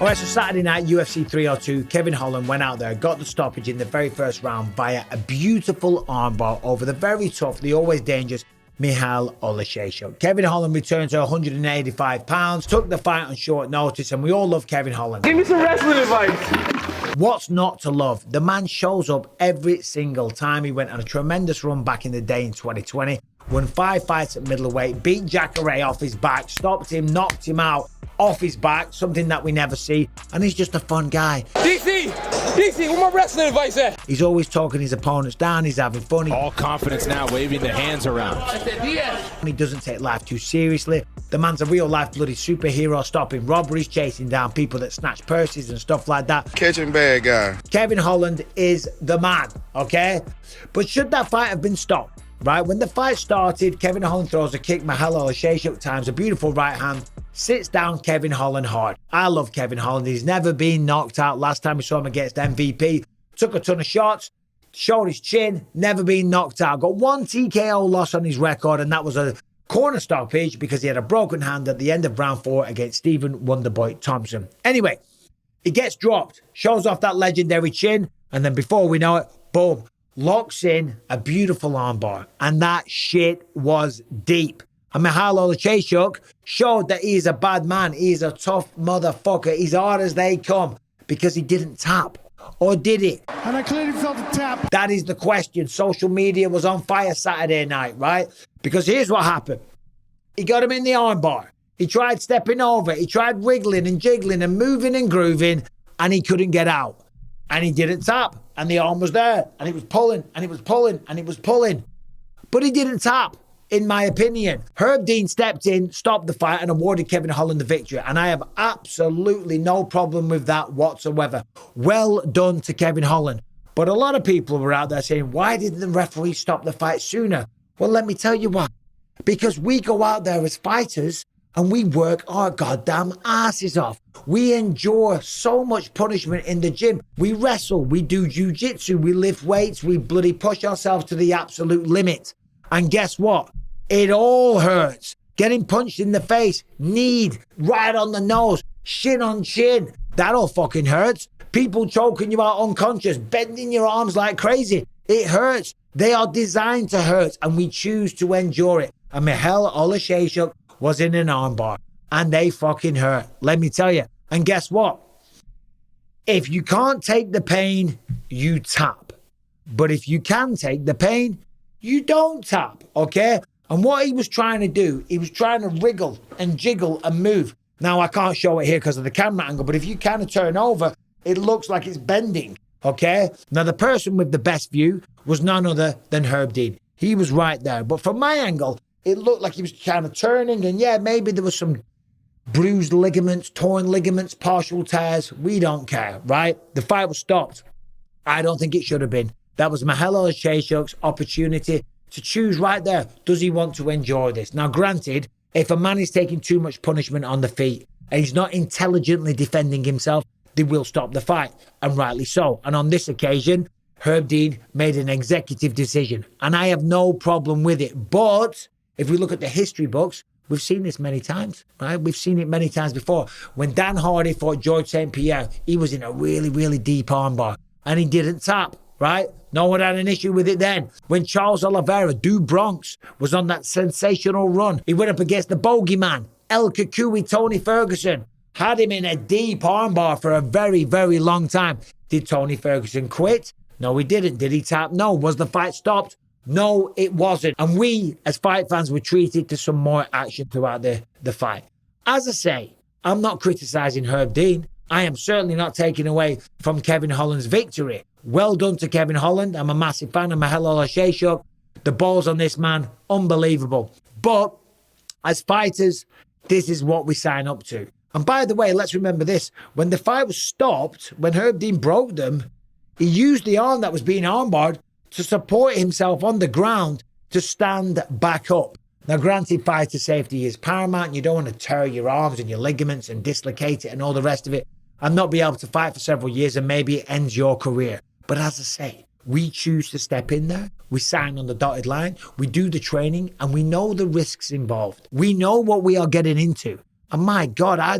All right, so Saturday night, UFC 302, Kevin Holland went out there, got the stoppage in the very first round via a beautiful armbar over the very tough, the always dangerous Michal Oleksiejczuk. Kevin Holland returned to 185 pounds, took the fight on short notice, and we all love Kevin Holland. Give me some wrestling advice. What's not to love? The man shows up every single time. He went on a tremendous run back in the day in 2020, won 5 fights at middleweight, beat Jacare off his back, stopped him, knocked him out off his back, something that we never see, and he's just a fun guy. DC, where my wrestling advice at? He's always talking his opponents down, he's having fun. All confidence now, waving the hands around. He doesn't take life too seriously. The man's a real life bloody superhero, stopping robberies, chasing down people that snatch purses and stuff like that. Catching bad guy. Kevin Holland is the man, okay? But should that fight have been stopped? Right, when the fight started, Kevin Holland throws a kick, Michal Oleksiejczuk times a beautiful right hand, sits down Kevin Holland hard. I love Kevin Holland. He's never been knocked out. Last time we saw him against MVP, took a ton of shots, showed his chin, never been knocked out. Got 1 TKO loss on his record, and that was a corner stoppage because he had a broken hand at the end of round 4 against Stephen Wonderboy Thompson. Anyway, he gets dropped, shows off that legendary chin, and then before we know it, boom, locks in a beautiful armbar, and that shit was deep. And Michal Oleksiejczuk showed that he's a bad man. He's a tough motherfucker. He's hard as they come because he didn't tap. Or did he? And I clearly felt a tap. That is the question. Social media was on fire Saturday night, right? Because here's what happened. He got him in the armbar. He tried stepping over. He tried wriggling and jiggling and moving and grooving, and he couldn't get out. And he didn't tap. And the arm was there. And it was pulling, and it was pulling, and it was pulling. But he didn't tap, in my opinion. Herb Dean stepped in, stopped the fight, and awarded Kevin Holland the victory. And I have absolutely no problem with that whatsoever. Well done to Kevin Holland. But a lot of people were out there saying, why didn't the referee stop the fight sooner? Well, let me tell you why. Because we go out there as fighters and we work our goddamn asses off. We endure so much punishment in the gym. We wrestle, we do jiu-jitsu, we lift weights, we bloody push ourselves to the absolute limit. And guess what? It all hurts. Getting punched in the face, knee right on the nose, shin on chin. That all fucking hurts. People choking you out unconscious, bending your arms like crazy. It hurts. They are designed to hurt, and we choose to endure it. And Michal Oleksiejczuk was in an armbar, and they fucking hurt. Let me tell you. And guess what? If you can't take the pain, you tap. But if you can take the pain, you don't tap, okay? And what he was trying to do, he was trying to wriggle and jiggle and move. Now, I can't show it here because of the camera angle, but if you kind of turn over, it looks like it's bending, okay? Now, the person with the best view was none other than Herb Dean. He was right there. But from my angle, it looked like he was kind of turning, and yeah, maybe there was some bruised ligaments, torn ligaments, partial tears. We don't care, right? The fight was stopped. I don't think it should have been. That was Michal Oleksiejczuk's opportunity to choose right there. Does he want to enjoy this? Now, granted, if a man is taking too much punishment on the feet and he's not intelligently defending himself, they will stop the fight, and rightly so. And on this occasion, Herb Dean made an executive decision, and I have no problem with it. But if we look at the history books, we've seen this many times, right? We've seen it many times before. When Dan Hardy fought George St-Pierre, he was in a really, really deep armbar, and he didn't tap, right? No one had an issue with it then. When Charles Oliveira, Du Bronx, was on that sensational run, he went up against the bogeyman, El Kukui, Tony Ferguson, had him in a deep armbar for a very, very long time. Did Tony Ferguson quit? No, he didn't. Did he tap? No. Was the fight stopped? No, it wasn't. And we, as fight fans, were treated to some more action throughout the fight. As I say, I'm not criticizing Herb Dean. I am certainly not taking away from Kevin Holland's victory. Well done to Kevin Holland. I'm a massive fan of Michal Oleksiejczuk. The balls on this man, unbelievable. But as fighters, this is what we sign up to. And by the way, let's remember this. When the fight was stopped, when Herb Dean broke them, he used the arm that was being armbarred to support himself on the ground to stand back up. Now, granted, fighter safety is paramount. You don't want to tear your arms and your ligaments and dislocate it and all the rest of it and not be able to fight for several years, and maybe it ends your career. But as I say, we choose to step in there. We sign on the dotted line. We do the training, and we know the risks involved. We know what we are getting into. And my God, I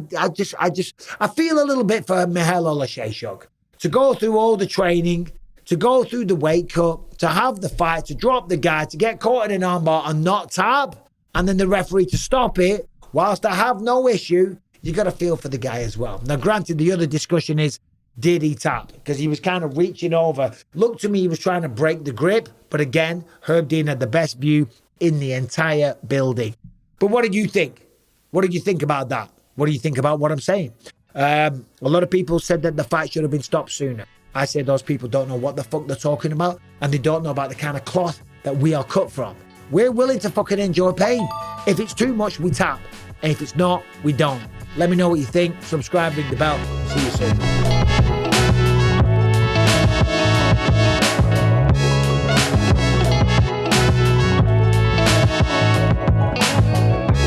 feel a little bit for Michal Oleksiejczuk to go through all the training, to go through the weight cut, to have the fight, to drop the guy, to get caught in an armbar and not tap, and then the referee to stop it. Whilst I have no issue, you got to feel for the guy as well. Now, granted, the other discussion is, did he tap? Because he was kind of reaching over. Looked to me, he was trying to break the grip. But again, Herb Dean had the best view in the entire building. But what did you think? What did you think about that? What do you think about what I'm saying? A lot of people said that the fight should have been stopped sooner. I say those people don't know what the fuck they're talking about, and they don't know about the kind of cloth that we are cut from. We're willing to fucking endure pain. If it's too much, we tap. And if it's not, we don't. Let me know what you think. Subscribe, ring the bell. See you soon.